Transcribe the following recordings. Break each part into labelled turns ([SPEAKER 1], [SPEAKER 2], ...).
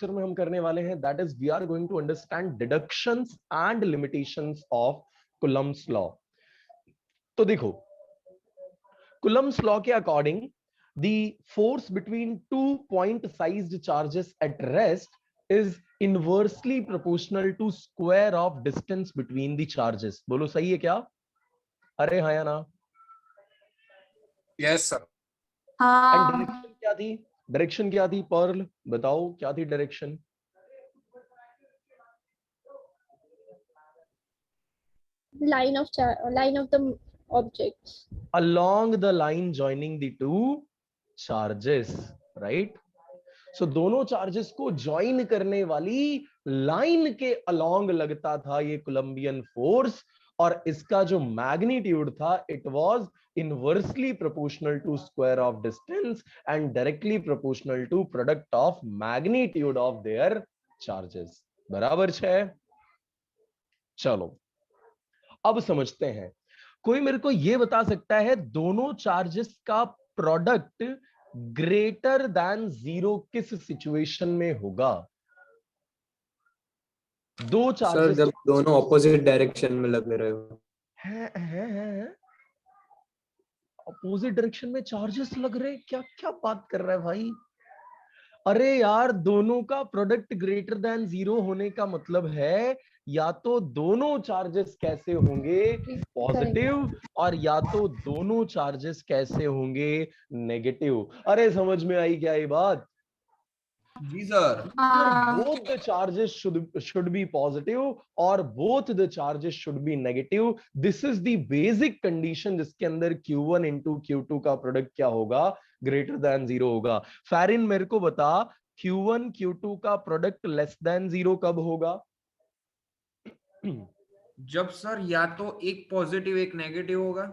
[SPEAKER 1] में हम करने वाले हैं, that is we are going to understand deductions and limitations of Coulomb's law. तो देखो, कुलम्स लॉ के according the force between two point sized charges at rest is inversely proportional to square of distance between the charges। बोलो सही है क्या? अरे हाँ या ना?
[SPEAKER 2] Yes sir.
[SPEAKER 1] एंड
[SPEAKER 3] हाँ,
[SPEAKER 1] डायरेक्शन क्या थी? डायरेक्शन क्या थी? पर्ल बताओ क्या थी direction?
[SPEAKER 3] line of the objects.
[SPEAKER 1] Along the line joining the two charges, right? सो दोनों चार्जेस को ज्वाइन करने वाली लाइन के अलोंग लगता था ये कोलंबियन फोर्स, और इसका जो मैग्नीट्यूड था it was inversely proportional to square of distance and directly proportional to product of magnitude of their charges. बराबर है? चलो अब समझते हैं। कोई मेरे को यह बता सकता है दोनों चार्जेस का प्रोडक्ट ग्रेटर देन जीरो किस सिचुएशन में होगा? दो
[SPEAKER 4] सर
[SPEAKER 1] चार्जेस
[SPEAKER 4] जब दोनों ऑपोजिट डायरेक्शन में लग रहे हो।
[SPEAKER 1] है अपोजिट डायरेक्शन में चार्जेस लग रहे? क्या क्या बात कर रहा है भाई? अरे यार, दोनों का प्रोडक्ट ग्रेटर देन जीरो होने का मतलब है या तो दोनों चार्जेस कैसे होंगे? पॉजिटिव, और या तो दोनों चार्जेस कैसे होंगे? नेगेटिव। अरे समझ में आई क्या ये बात?
[SPEAKER 2] जी sir.
[SPEAKER 1] both the charges should be positive और both the charges should be negative। this is the basic condition जिसके अंदर Q1 into Q2 का प्रोडक्ट क्या होगा? ग्रेटर देन जीरो होगा। फैरिन मेरे को बता, Q1 Q2 का प्रोडक्ट लेस देन जीरो कब होगा?
[SPEAKER 2] जब सर या तो एक पॉजिटिव एक नेगेटिव होगा।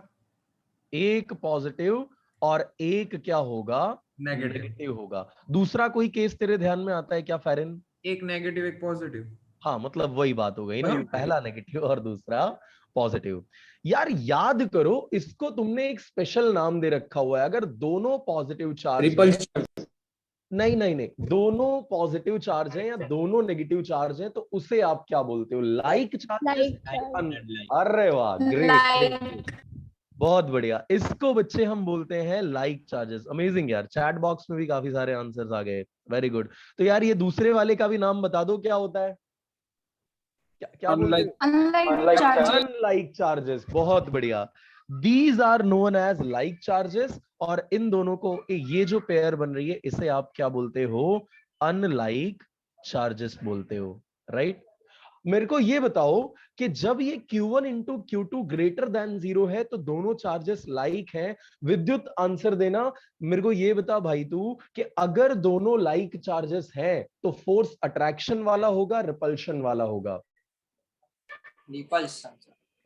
[SPEAKER 1] एक पॉजिटिव और एक क्या होगा?
[SPEAKER 2] नेगेटिव।
[SPEAKER 1] नेगेटिव होगा। दूसरा कोई केस तेरे ध्यान में आता है क्या फैरिन?
[SPEAKER 2] एक नेगेटिव एक पॉजिटिव।
[SPEAKER 1] हाँ, मतलब वही बात हो गई ना, पहला नेगेटिव और दूसरा पॉजिटिव। यार याद करो, इसको तुमने एक स्पेशल नाम दे रखा हुआ है। अगर दोनों पॉजिटिव चार्ज
[SPEAKER 4] रिपल्शन।
[SPEAKER 1] नहीं नहीं नहीं, दोनों पॉजिटिव चार्ज है या दोनों नेगेटिव चार्ज है तो उसे आप क्या बोलते हो? Like charges. अरे वाह, ग्रेट, बहुत बढ़िया। इसको बच्चे हम बोलते हैं लाइक चार्जेस। अमेजिंग यार, चैट बॉक्स में भी काफी सारे आंसर्स आ गए, वेरी गुड। तो यार ये दूसरे वाले का भी नाम बता दो, क्या होता है? क्या बोलते हैं? Unlike charges. बहुत बढ़िया। These are known as like charges, और इन दोनों को, ये जो पेयर बन रही है इसे आप क्या बोलते हो? अनलाइक चार्जेस बोलते हो, राइट? मेरे को ये बताओ कि जब ये Q1 into Q2 greater than zero है तो दोनों चार्जेस लाइक हैं। विद्युत आंसर देना। मेरे को ये बता भाई तू कि अगर दोनों लाइक चार्जेस हैं तो फोर्स अट्रैक्शन वाला होगा रिपल्शन वाला होगा?
[SPEAKER 5] रिपल्शन।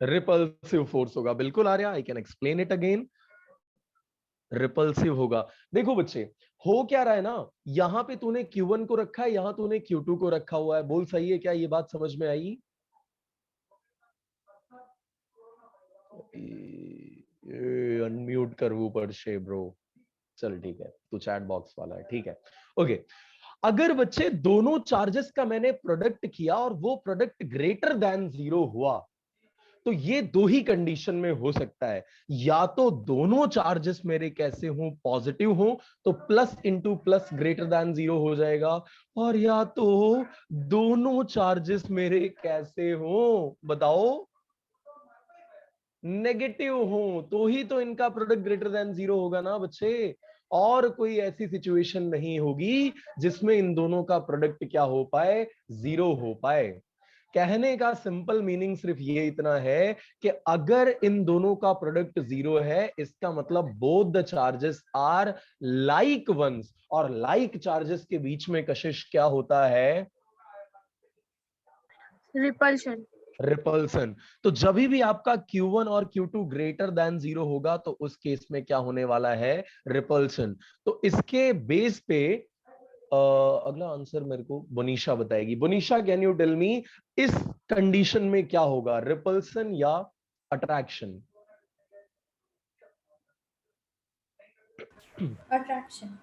[SPEAKER 1] रिपल्सिव फोर्स होगा। बिल्कुल Arya, I can explain it again. Repulsive होगा। देखो बच्चे, हो क्या रहा है ना, यहां पे तूने Q1 को रखा है, यहां तूने Q2 को रखा हुआ है। बोल सही है क्या? ये बात समझ में आई? अनम्यूट कर ऊपर से ब्रो। चल ठीक है, तू चैट बॉक्स वाला है, ठीक है, ओके। अगर बच्चे दोनों चार्जेस का मैंने प्रोडक्ट किया और वो प्रोडक्ट ग्रेटर देन जीरो हुआ तो ये दो ही कंडीशन में हो सकता है। या तो दोनों चार्जेस मेरे कैसे हों? पॉजिटिव हों, तो plus into plus greater than zero हो जाएगा, और या तो दोनों चार्जेस मेरे कैसे हों? बताओ, नेगेटिव हो, तो ही तो इनका प्रोडक्ट ग्रेटर देन जीरो होगा ना बच्चे। और कोई ऐसी सिचुएशन नहीं होगी जिसमें इन दोनों का प्रोडक्ट क्या हो पाए? जीरो हो पाए। कहने का सिंपल मीनिंग सिर्फ ये इतना है कि अगर इन दोनों का प्रोडक्ट जीरो है इसका मतलब both the charges are like ones, और लाइक चार्जेस के बीच में कशिश क्या होता है?
[SPEAKER 3] रिपल्शन।
[SPEAKER 1] रिपल्सन। तो जब भी आपका Q1 और Q2 ग्रेटर देन जीरो होगा तो उस केस में क्या होने वाला है? रिपल्सन। तो इसके बेस पे अगला आंसर मेरे को बोनीशा बताएगी। Bonisha, can you tell me इस कंडीशन में क्या होगा? रिपल्सन या attraction?
[SPEAKER 6] Attraction.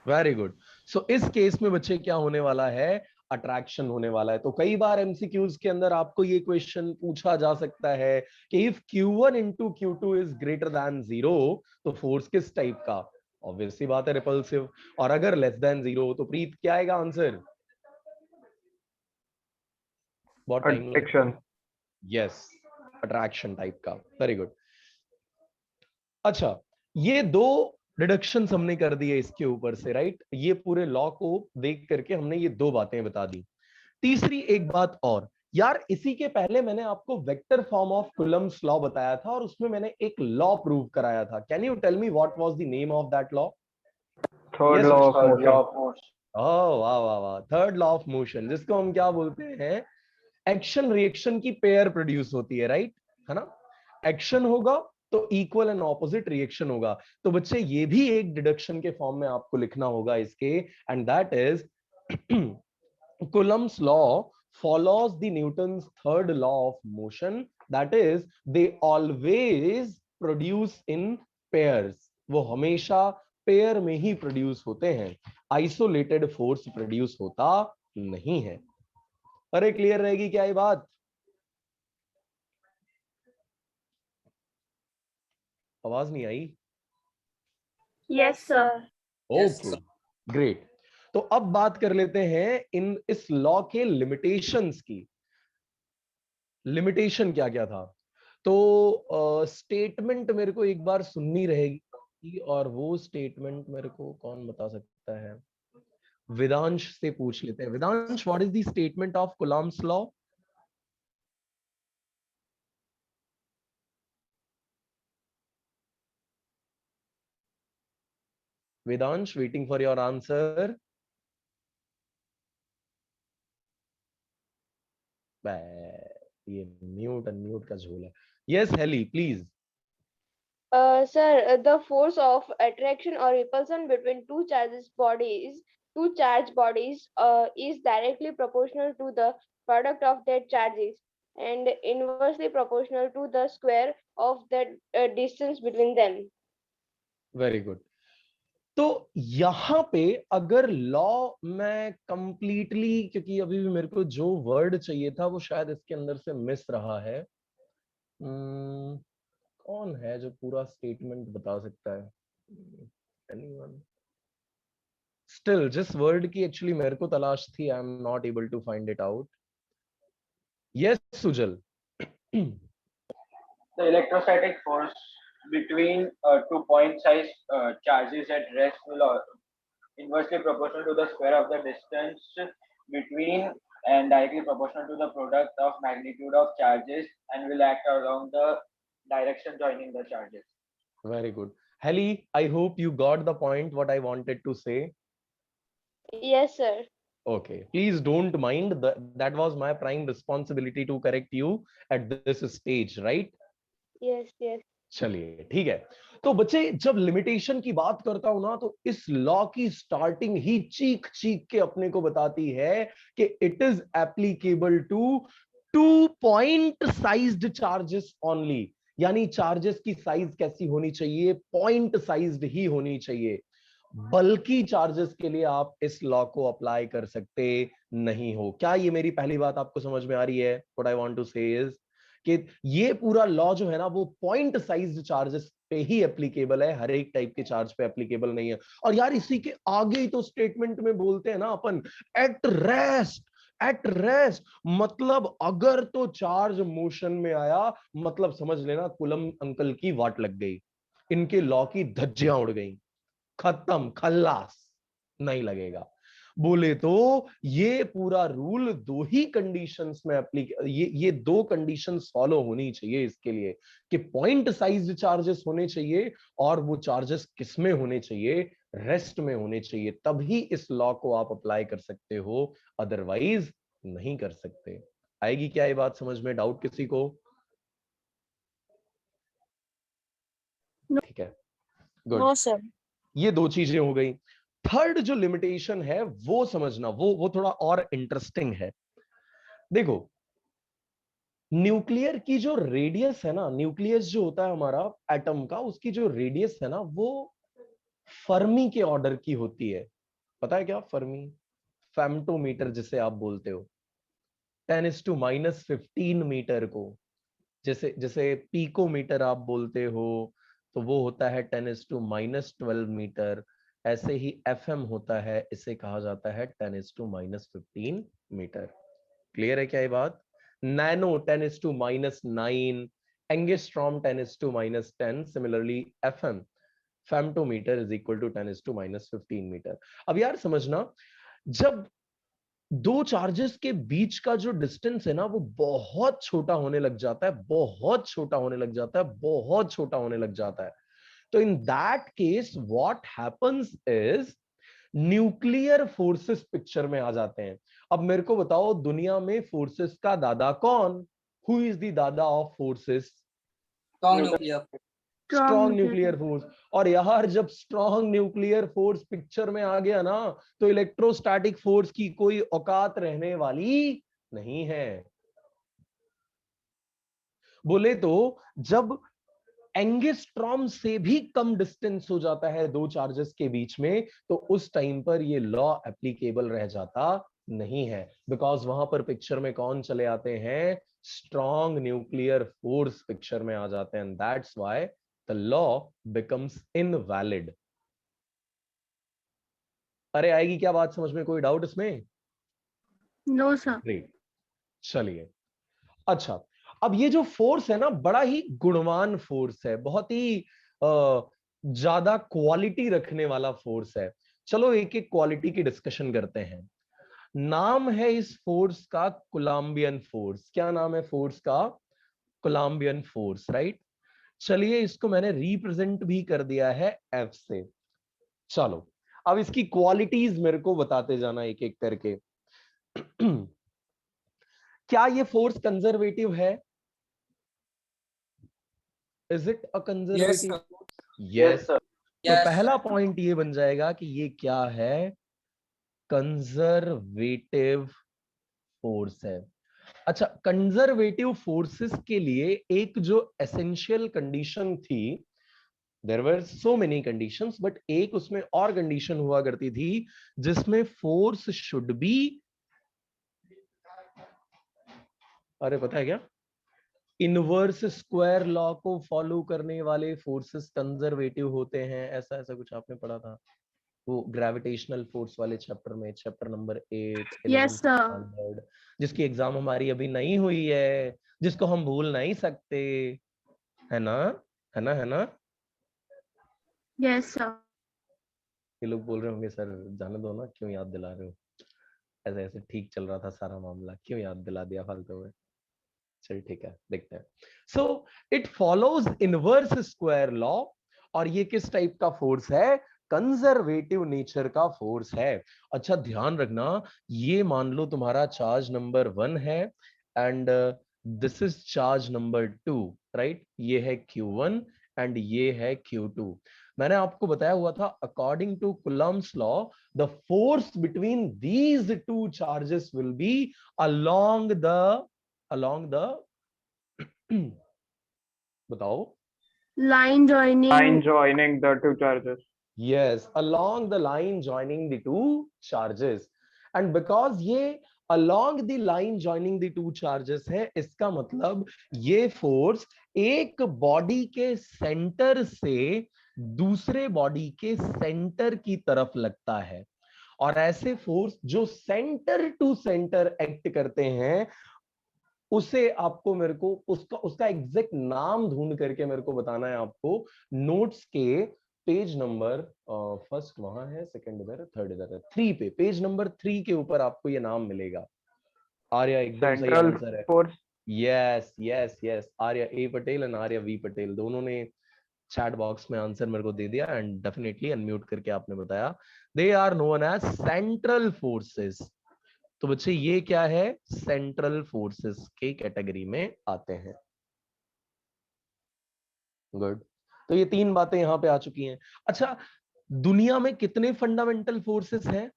[SPEAKER 1] Very good. So इस केस में बच्चे क्या होने वाला है, अट्रैक्शन होने वाला है। तो कई बार एमसीक्यूज के अंदर आपको ये क्वेश्चन पूछा जा सकता है कि if Q1 into Q2 is greater than 0 तो फोर्स किस टाइप का? ऑब्वियसली बात है, रिपल्सिव। और अगर लेस देन 0 तो प्रीत क्या आएगा आंसर? बहुत time
[SPEAKER 5] attraction.
[SPEAKER 1] Yes, attraction type का। Very good. अच्छा, ये दो डिडक्शंस हमने कर दिए इसके ऊपर से, राइट? ये पूरे लॉ को देख करके हमने ये दो बातें बता दी। तीसरी एक बात और यार, इसी के पहले मैंने आपको vector form of Coulomb's law बताया था और उसमें मैंने एक लॉ प्रूव कराया था। Can you tell me what was the name of that law?
[SPEAKER 5] Third law of motion.
[SPEAKER 1] Oh वाह वाह वाह, थर्ड लॉ ऑफ मोशन, जिसको हम क्या बोलते हैं, एक्शन रिएक्शन की पेयर प्रोड्यूस होती है, राइट? है ना? एक्शन होगा तो इक्वल एंड ऑपोजिट रिएक्शन होगा। तो बच्चे ये भी एक डिडक्शन के फॉर्म में आपको लिखना होगा इसके, and that is Coulomb's law follows the Newton's third law of motion, that is they always produce in pairs. वो हमेशा पेयर में ही प्रोड्यूस होते हैं, आइसोलेटेड फोर्स प्रोड्यूस होता नहीं है। अरे क्लियर रहेगी क्या ये बात? आवाज नहीं आई?
[SPEAKER 3] Yes, sir.
[SPEAKER 1] Okay, great. तो अब बात कर लेते हैं इस लॉ के लिमिटेशंस की। लिमिटेशन क्या क्या था? तो स्टेटमेंट मेरे को एक बार सुननी रहेगी, और वो स्टेटमेंट मेरे को कौन बता सकता है? वेदांश से पूछ लेते हैं। Vedansh, what is the statement of Coulomb's law? Vedansh, waiting for your answer. ये म्यूट अनम्यूट का झोल है। Yes Heli, please.
[SPEAKER 6] Sir, the force of attraction or repulsion between two charged bodies, is directly proportional to the product of their charges and inversely proportional to the square of the distance between them.
[SPEAKER 1] Very good. तो यहां पे अगर law मैं completely, क्योंकि अभी भी मेरे को जो वर्ड चाहिए था वो शायद इसके अंदर से मिस रहा है। कौन है जो पूरा स्टेटमेंट बता सकता है? एनीवन? स्टिल जिस वर्ड की एक्चुअली मेरे को तलाश थी, I am not able to find it out. Yes Sujal.
[SPEAKER 7] The electrostatic force between two point-sized charges at rest will inversely proportional to the square of the distance between and directly proportional to the product of magnitude of charges and will act along the direction joining the charges.
[SPEAKER 1] Very good. Heli, I hope you got the point what I wanted to say.
[SPEAKER 6] Yes, sir.
[SPEAKER 1] Okay, please don't mind, that was my prime responsibility to correct you at this stage, right?
[SPEAKER 6] Yes, yes.
[SPEAKER 1] चलिए ठीक है। तो बच्चे, जब limitation की बात करता हूं ना, तो इस लॉ की स्टार्टिंग ही चीख चीख के अपने को बताती है कि it is applicable to point sized charges only. यानी चार्जेस की साइज कैसी होनी चाहिए? पॉइंट साइज्ड ही होनी चाहिए। बल्कि चार्जेस के लिए आप इस लॉ को अप्लाई कर सकते नहीं हो। क्या ये मेरी पहली बात आपको समझ में आ रही है? व्हाट आई वांट टू से इज कि ये पूरा लॉ जो है ना, वो पॉइंट साइज्ड चार्जेस पे ही एप्लीकेबल है, हर एक टाइप के चार्ज पे एप्लीकेबल नहीं है। और यार इसी के आगे ही तो स्टेटमेंट में बोलते हैं ना अपन, एट रेस्ट। एट रेस्ट मतलब अगर तो चार्ज मोशन में आया, मतलब समझ लेना कुलम अंकल की वाट लग गई, इनके लॉ की धज्जियां उड़ गई, खत्म, खल्लास, नहीं लगेगा। बोले तो ये पूरा रूल दो ही कंडीशंस में ये दो कंडीशंस फॉलो होनी चाहिए इसके लिए, कि पॉइंट साइज चार्जेस होने चाहिए, और वो चार्जेस किस में होने चाहिए? रेस्ट में होने चाहिए। तभी इस लॉ को आप अप्लाई कर सकते हो, अदरवाइज नहीं कर सकते। आएगी क्या ये बात समझ में? डाउट किसी को? ठीक है, गुड।
[SPEAKER 6] No, sir.
[SPEAKER 1] ये दो चीजें हो गई। थर्ड जो लिमिटेशन है वो समझना, वो थोड़ा और इंटरेस्टिंग है। देखो, न्यूक्लियर की जो रेडियस है ना, न्यूक्लियस जो होता है हमारा एटम का, उसकी जो रेडियस है ना, वो फर्मी के ऑर्डर की होती है। पता है क्या फर्मी? फेम्टोमीटर जिसे आप बोलते हो, 10⁻⁻15 मीटर को, जैसे जैसे पीकोमीटर आप बोलते हो तो वो होता है 10⁻12 मीटर। ऐसे ही एफएम होता है, इसे कहा जाता है 10⁻15 मीटर। क्लियर है क्या ये बात? Nano 10⁻9, angstrom 10⁻10। Similarly FM, femtometer is equal to 10⁻15 metre. अब यार समझना, जब दो चार्जेस के बीच का जो डिस्टेंस है ना वो बहुत छोटा होने लग जाता है, बहुत छोटा होने लग जाता है, बहुत छोटा होने लग जाता है। तो in that case what happens is nuclear forces picture में आ जाते हैं। अब मेरे को बताओ, दुनिया में फोर्सेस का दादा कौन? हु इज द दादा of forces? Strong nuclear force. और यार जब स्ट्रॉन्ग न्यूक्लियर फोर्स पिक्चर में आ गया ना तो इलेक्ट्रोस्टैटिक फोर्स की कोई औकात रहने वाली नहीं है। बोले तो जब एंगस्ट्रॉम से भी कम डिस्टेंस हो जाता है दो चार्जेस के बीच में, तो उस टाइम पर ये लॉ एप्लीकेबल रह जाता नहीं है, बिकॉज वहां पर पिक्चर में कौन चले आते हैं? स्ट्रॉन्ग न्यूक्लियर फोर्स पिक्चर में आ जाते हैं। That's why the law becomes invalid। अरे आएगी क्या बात समझ में? कोई डाउट इसमें?
[SPEAKER 3] No sir.
[SPEAKER 1] ग्रेट, चलिए। अच्छा, अब ये जो फोर्स है ना बड़ा ही गुणवान फोर्स है, बहुत ही ज्यादा क्वालिटी रखने वाला फोर्स है। चलो एक एक क्वालिटी की डिस्कशन करते हैं। नाम है इस फोर्स का कोलंबियन फोर्स। क्या नाम है फोर्स का? Coulombian force, right. चलिए इसको मैंने रिप्रेजेंट भी कर दिया है एफ से। चलो अब इसकी क्वालिटीज मेरे को बताते जाना एक एक करके। क्या ये फोर्स कंजर्वेटिव है? Is it a conservative? Yes. तो पहला पॉइंट ये बन जाएगा कि ये क्या है? कंजर्वेटिव फोर्स है। अच्छा, कंजर्वेटिव फोर्सेस के लिए एक जो एसेंशियल कंडीशन थी, there were so many conditions, but एक उसमें और कंडीशन हुआ करती थी जिसमें फोर्स शुड बी, अरे पता है क्या, इनवर्स स्क्वायर लॉ को फॉलो करने वाले फोर्सेस कंजर्वेटिव होते हैं। ऐसा ऐसा कुछ आपने पढ़ा था वो ग्रेविटेशनल फोर्स वाले चैप्टर में, chapter number 8
[SPEAKER 3] yes sir.
[SPEAKER 1] Standard, जिसकी एग्जाम हमारी अभी नहीं हुई है, जिसको हम भूल नहीं सकते, है ना? है ना? है ना?
[SPEAKER 3] Yes sir.
[SPEAKER 1] ये लोग बोल रहे होंगे सर जाने दो ना, क्यों याद दिला रहे हो? ऐसे ऐसे ठीक चल रहा था सारा मामला, क्यों याद दिला दिया फालतू में? चल ठीक है, देखते हैं। So it follows inverse square law, और ये किस टाइप का फोर्स है? कंजर्वेटिव नेचर का फोर्स है। अच्छा ध्यान रखना, ये मान लो तुम्हारा चार्ज नंबर 1 है and this is charge number 2, right. ये है Q1 एंड ये है Q2। मैंने आपको बताया हुआ था according to Coulomb's law the force between these two charges will be along the बताओ,
[SPEAKER 3] line joining
[SPEAKER 5] the two charges.
[SPEAKER 1] yes, along the line joining the two charges, and because ये along the line joining the two charges है, इसका मतलब ये force एक body के centre से दूसरे बॉडी के सेंटर की तरफ लगता है। और ऐसे फोर्स जो सेंटर टू सेंटर एक्ट करते हैं उसे आपको मेरे को उसका एग्जैक्ट नाम ढूंढ करके मेरे को बताना है आपको। नोट्स के पेज नंबर फर्स्ट वहां है, सेकंड इधर है, थर्ड इधर है, 3 पे, पेज नंबर 3 के ऊपर आपको ये नाम मिलेगा। आर्या एकदम सही आंसर है।
[SPEAKER 5] Force.
[SPEAKER 1] Yes yes yes, Arya A Patel and Arya V Patel दोनों ने चैट बॉक्स में आंसर मेरे को दे दिया एंड डेफिनेटली अनम्यूट करके आपने बताया। They are known as central forces. तो बच्चे ये क्या है? सेंट्रल फोर्सेस के कैटेगरी में आते हैं। गुड, तो ये 3 बातें यहां पे आ चुकी हैं। अच्छा, दुनिया में कितने फंडामेंटल फोर्सेस हैं?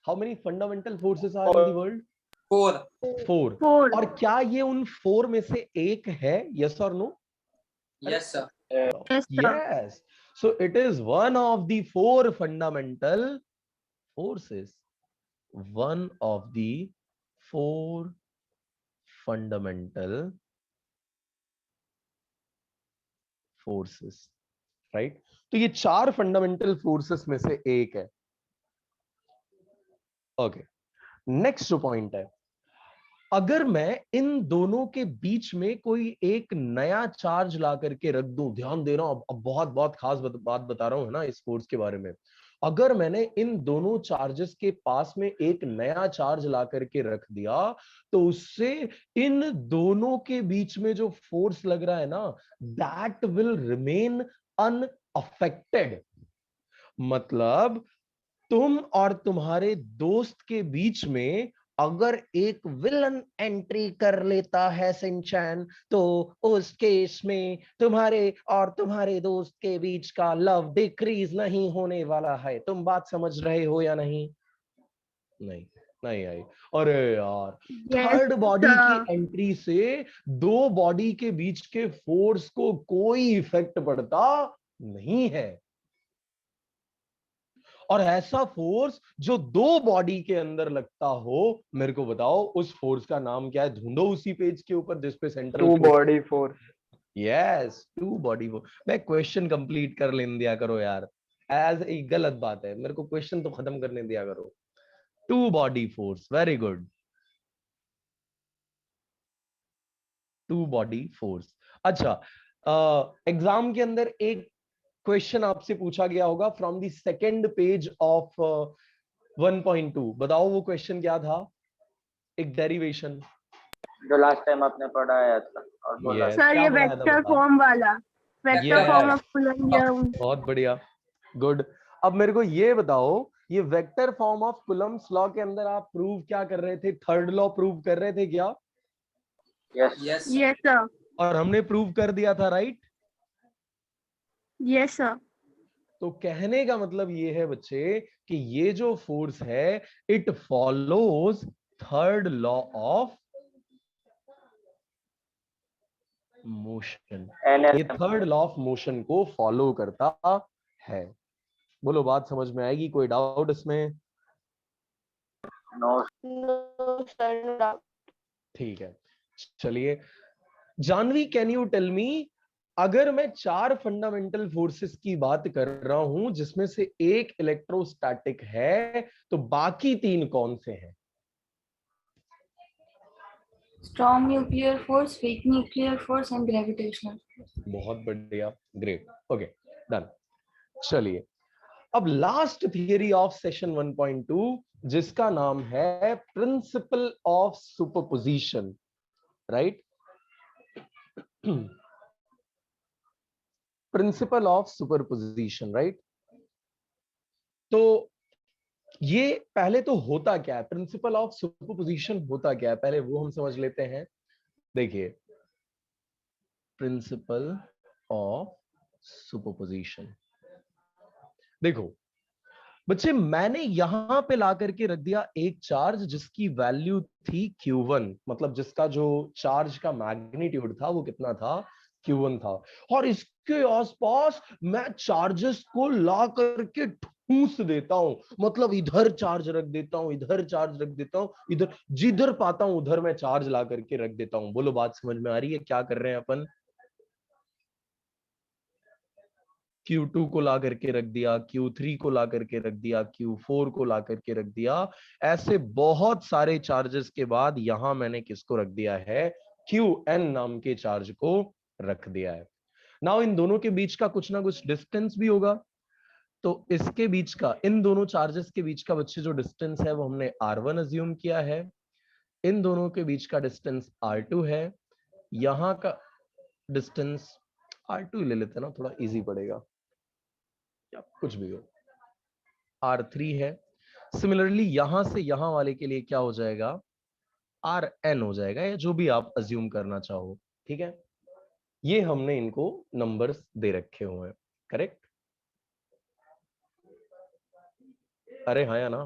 [SPEAKER 1] How many fundamental forces are in the world? 4। और क्या ये उन 4 में से एक है? यस और no?
[SPEAKER 2] Yes sir.
[SPEAKER 3] yes sir.
[SPEAKER 1] Yes. So it is one of the four fundamental forces. One of the four fundamental forces, right? तो ये चार फंडामेंटल फोर्सेस में से एक है. ओके, नेक्स्ट जो पॉइंट है, अगर मैं इन दोनों के बीच में कोई एक नया चार्ज ला करके रख दूं, ध्यान दे रहा हूं, अब बहुत बहुत खास बात बता रहा हूं, है ना, इस फोर्स के बारे में. अगर मैंने इन दोनों चार्जेस के पास में एक नया चार्ज ला करके रख दिया, तो उससे इन दोनों के बीच में जो फोर्स लग रहा है ना, दैट विल रिमेन अनअफेक्टेड. मतलब तुम और तुम्हारे दोस्त के बीच में अगर एक विलन एंट्री कर लेता है सिंचैन, तो उस केस में तुम्हारे और तुम्हारे दोस्त के बीच का लव डिक्रीज नहीं होने वाला है. तुम बात समझ रहे हो या नहीं? नहीं, नहीं आई. अरे यार, थर्ड बॉडी की एंट्री से दो बॉडी के बीच के फोर्स को कोई इफेक्ट पड़ता नहीं है. और ऐसा फोर्स जो दो बॉडी के अंदर लगता हो, मेरे को बताओ उस फोर्स का नाम क्या है? ढूंढो उसी पेज के ऊपर जिस पे central
[SPEAKER 5] two body force.
[SPEAKER 1] Yes, two body force. मैं क्वेश्चन कंप्लीट कर लेने दिया करो यार, एज एक गलत बात है, मेरे को क्वेश्चन तो खत्म करने दिया करो. Two body force, very good. Two body force. अच्छा, एग्जाम के अंदर एक क्वेश्चन आपसे पूछा गया होगा from the second page of 1.2. बताओ वो क्वेश्चन क्या था? एक डेरिवेशन
[SPEAKER 7] जो लास्ट टाइम आपने पढ़ाया था और बोला.
[SPEAKER 3] सर ये वेक्टर फॉर्म वाला, वेक्टर फॉर्म ऑफ कूलम.
[SPEAKER 1] बहुत बढ़िया, गुड. अब मेरे को ये बताओ, ये vector form of Coulomb's law के अंदर आप प्रूव क्या कर रहे थे? थर्ड लॉ प्रूव कर रहे थे क्या?
[SPEAKER 7] Yes
[SPEAKER 3] yes sir.
[SPEAKER 1] और हमने प्रूव कर दिया था, राइट?
[SPEAKER 3] Yes sir.
[SPEAKER 1] तो कहने का मतलब ये है बच्चे कि ये जो फोर्स है, it follows third law of motion. ये थर्ड लॉ ऑफ मोशन को फॉलो करता है. बोलो, बात समझ में आएगी? कोई डाउट इसमें?
[SPEAKER 7] No.
[SPEAKER 6] No, sir, no doubt.
[SPEAKER 1] ठीक है, चलिए. Janvi, can you tell me, अगर मैं चार फंडामेंटल फोर्सेस की बात कर रहा हूं जिसमें से एक इलेक्ट्रोस्टैटिक है, तो बाकी तीन कौन से हैं?
[SPEAKER 8] Strong nuclear force, weak nuclear force and gravitational force.
[SPEAKER 1] बहुत बढ़िया, ग्रेट. Okay, done. चलिए, अब लास्ट थियरी ऑफ सेशन 1.2, जिसका नाम है principle of superposition, right? Principle of superposition, right? तो ये पहले तो होता क्या है? प्रिंसिपल ऑफ सुपरपोजिशन होता क्या है, पहले वो हम समझ लेते हैं. देखिए, प्रिंसिपल ऑफ सुपरपोजिशन, देखो बच्चे, मैंने यहां पे ला करके रख दिया एक चार्ज जिसकी वैल्यू थी Q1, मतलब जिसका जो चार्ज का मैग्नीट्यूड था वो कितना था? Q1 था. और इसके आसपास मैं चार्जेस को ला करके ठूस देता हूं, मतलब इधर चार्ज रख देता हूं, इधर चार्ज रख देता हूं, इधर जिधर पाता हूं उधर मैं चार्ज ला करके रख देता हूं. बोलो, बात समझ में आ रही है? क्या कर रहे हैं अपन? Q2 को ला करके रख दिया, Q3 को ला करके रख दिया, Q4 को ला करके रख दिया. ऐसे बहुत सारे चार्जेस के बाद यहां मैंने किसको रख दिया है? Qn नाम के चार्ज को रख दिया है. नाउ इन दोनों के बीच का कुछ ना कुछ डिस्टेंस भी होगा, तो इसके बीच का, इन दोनों चार्जेस के बीच का बच्चे जो डिस्टेंस है वो हमने R1 अज्यूम किया है. इन दोनों के बीच का डिस्टेंस R2 है. यहां का डिस्टेंस R2 ले लेते हैं ना, थोड़ा इजी पड़ेगा, या कुछ भी हो, R3 है. सिमिलरली यहां से यहां वाले के लिए क्या हो जाएगा? Rn हो जाएगा, या जो भी आप अज्यूम करना चाहो. ठीक है, ये हमने इनको नंबर्स दे रखे हुए हैं, करेक्ट? अरे हाँ या ना?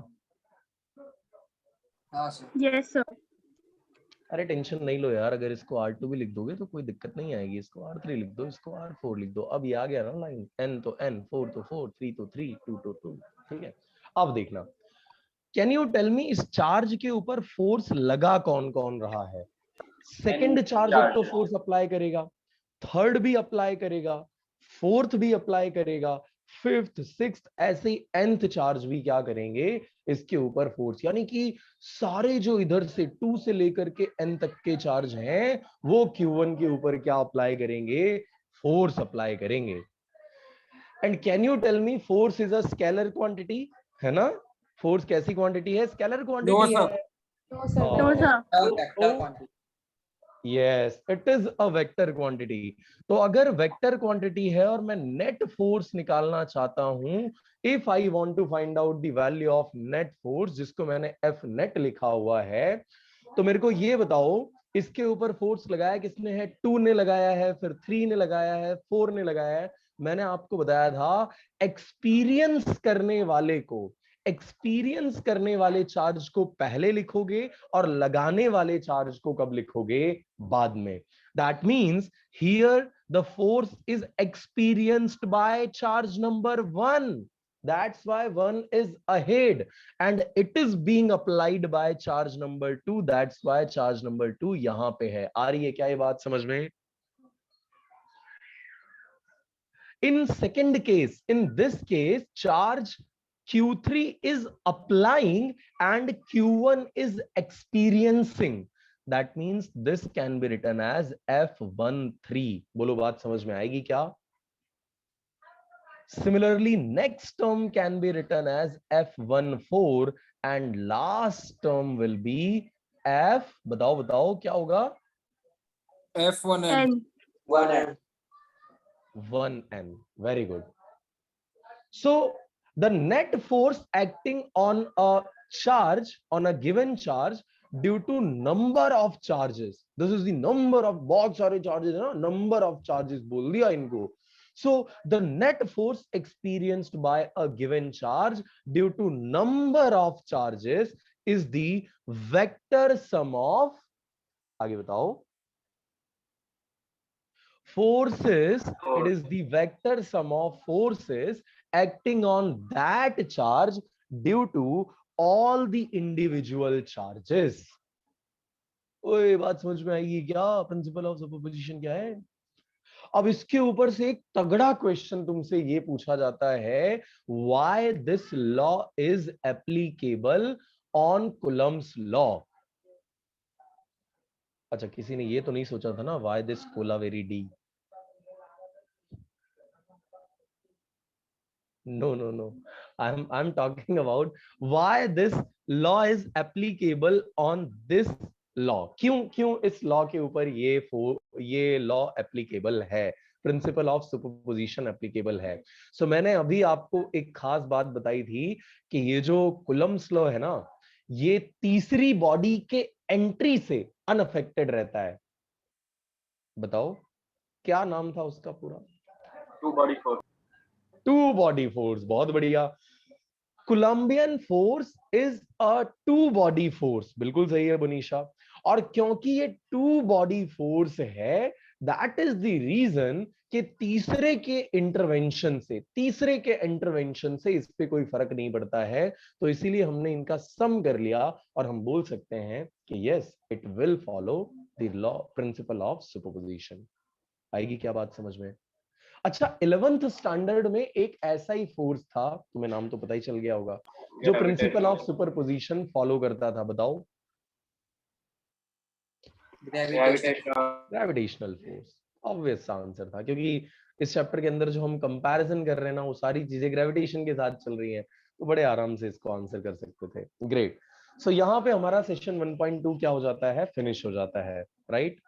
[SPEAKER 3] Yes sir.
[SPEAKER 1] अरे टेंशन नहीं लो यार, अगर इसको R2 भी लिख दोगे तो कोई दिक्कत नहीं आएगी, इसको R3 लिख दो, इसको R4 लिख दो। अब ये आ गया ना लाइन, n तो n, 4 तो 4, 3 तो 3, 2 तो 2, ठीक है। अब देखना, कैन यू टेल मी इस चार्ज के ऊपर फोर्स लगा कौन कौन रहा है? सेकंड चार्ज एक तो फोर्स अप्लाई करेगा, थर्ड भी अप्लाई करेगा, फोर्थ भी अप्लाई करेगा, फिफ्थ, सिक्स्थ, ऐसे ही nth चार्ज भी क्या करेंगे इसके ऊपर फोर्स, यानी कि सारे जो इधर से 2 से लेकर के n तक के चार्ज हैं वो Q1 के ऊपर क्या अप्लाई करेंगे? फोर्स अप्लाई करेंगे। And can you tell me force is a scalar quantity, है ना? फोर्स कैसी क्वांटिटी है? स्केलर क्वांटिटी है।
[SPEAKER 3] No, sir.
[SPEAKER 1] Yes, it is a vector quantity. तो अगर वेक्टर क्वांटिटी है और मैं नेट फोर्स निकालना चाहता हूं, if I want to find out the value of net force, जिसको मैंने एफ नेट लिखा हुआ है, तो मेरे को ये बताओ इसके ऊपर फोर्स लगाया किसने है? 2 ने लगाया है, फिर 3 ने लगाया है, 4 ने लगाया है। मैंने आपको बताया था एक्सपीरियंस करने वाले को, एक्सपीरियंस करने वाले चार्ज को पहले लिखोगे और लगाने वाले चार्ज को कब लिखोगे? बाद में। That means here the force is experienced by charge number 1. That's why 1 is ahead and it is being applied by charge number 2. That's why charge number 2 यहां पे है। आ रही है क्या ये बात समझ में? In second case, in this case, charge Q3 is applying and Q1 is experiencing. That means this can be written as F13. बोलो बात समझ में आएगी क्या? Similarly, next term can be written as F14 and last term will be F, बताओ बताओ क्या होगा?
[SPEAKER 2] F1N.
[SPEAKER 1] 1N. Very good. So the net force acting on a charge, on a given charge, due to number of charges. This is the number of, बहुत सारे charges है ना, number of charges बोल दिया इनको. So the net force experienced by a given charge due to number of charges is the vector sum of, आगे बताओ, forces. It is the vector sum of forces acting on that charge due to all the individual charges. ओए बात समझ में आएगी क्या? Principle of superposition क्या है? अब इसके ऊपर से एक तगड़ा क्वेश्चन तुमसे ये पूछा जाता है, why this law is applicable on Coulomb's law? अच्छा, किसी ने ये तो नहीं सोचा था ना, why this Coulomb D? No. I'm talking about why this law is applicable on this law. क्यों इस लॉ के ऊपर ये लॉ एप्लीकेबल है, प्रिंसिपल ऑफ सुपरपोजिशन एप्लीकेबल है। सो मैंने अभी आपको एक खास बात बताई थी कि ये जो कुलम्स लॉ है ना, ये तीसरी बॉडी के एंट्री से अनअफेक्टेड रहता है। बताओ क्या नाम था उसका पूरा?
[SPEAKER 7] Two body force.
[SPEAKER 1] Two body force, बहुत बढ़िया। Coulombian force is a two body force, बिल्कुल सही है बनीशा। और क्योंकि ये टू बॉडी फोर्स है, दैट इज द रीजन कि तीसरे के इंटरवेंशन से इस पे कोई फर्क नहीं पड़ता है, तो इसीलिए हमने इनका सम कर लिया और हम बोल सकते हैं कि yes, it will follow the law, principle of superposition. आएगी क्या बात समझ में? अच्छा, 11th स्टैंडर्ड में एक ऐसा ही फोर्स था, तुम्हें नाम तो पता ही चल गया होगा, जो प्रिंसिपल ऑफ सुपरपोजिशन फॉलो करता था। बताओ। ग्रेविटेशनल फोर्स ऑब्वियस आंसर था, क्योंकि इस चैप्टर के अंदर जो हम कंपैरिजन कर रहे हैं ना, वो सारी चीजें ग्रेविटेशन के साथ चल रही हैं, तो बड़े आराम से इसको आंसर कर सकते थे। ग्रेट। सो यहाँ पे हमारा सेशन 1.2 क्या हो जाता है? फिनिश हो जाता है, राइट?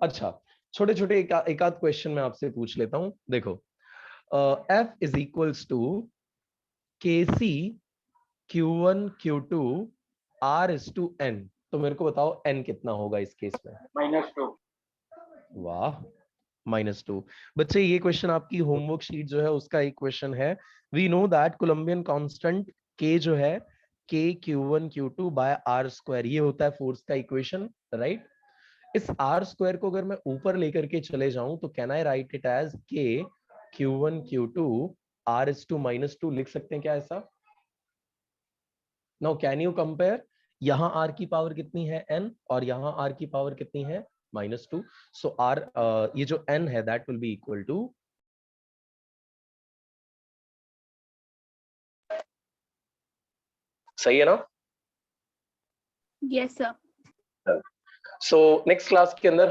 [SPEAKER 1] अच्छा, छोटे छोटे एक आध क्वेश्चन मैं आपसे पूछ लेता हूं। देखो, F is equals to KC Q1 Q2 R is to N। तो मेरे को बताओ N कितना होगा इस केस में?
[SPEAKER 7] -2।
[SPEAKER 1] वाह, -2। बच्चे, ये क्वेश्चन आपकी होमवर्क शीट जो है उसका एक क्वेश्चन है। We know that Coulombian constant K जो है, k q1 q2 by r square, ये होता है फोर्स का इक्वेशन, राइट? इस r स्क्वायर को अगर मैं ऊपर लेकर के चले जाऊं तो can I write it as k q1 q2 r⁻² लिख सकते हैं क्या ऐसा? नाउ कैन यू कंपेयर, यहाँ r की पावर कितनी है n और यहाँ r की पावर कितनी है -2, सो r ये जो n है that will be equal to, सही है ना?
[SPEAKER 3] Yes, sir.
[SPEAKER 1] So next class के अंदर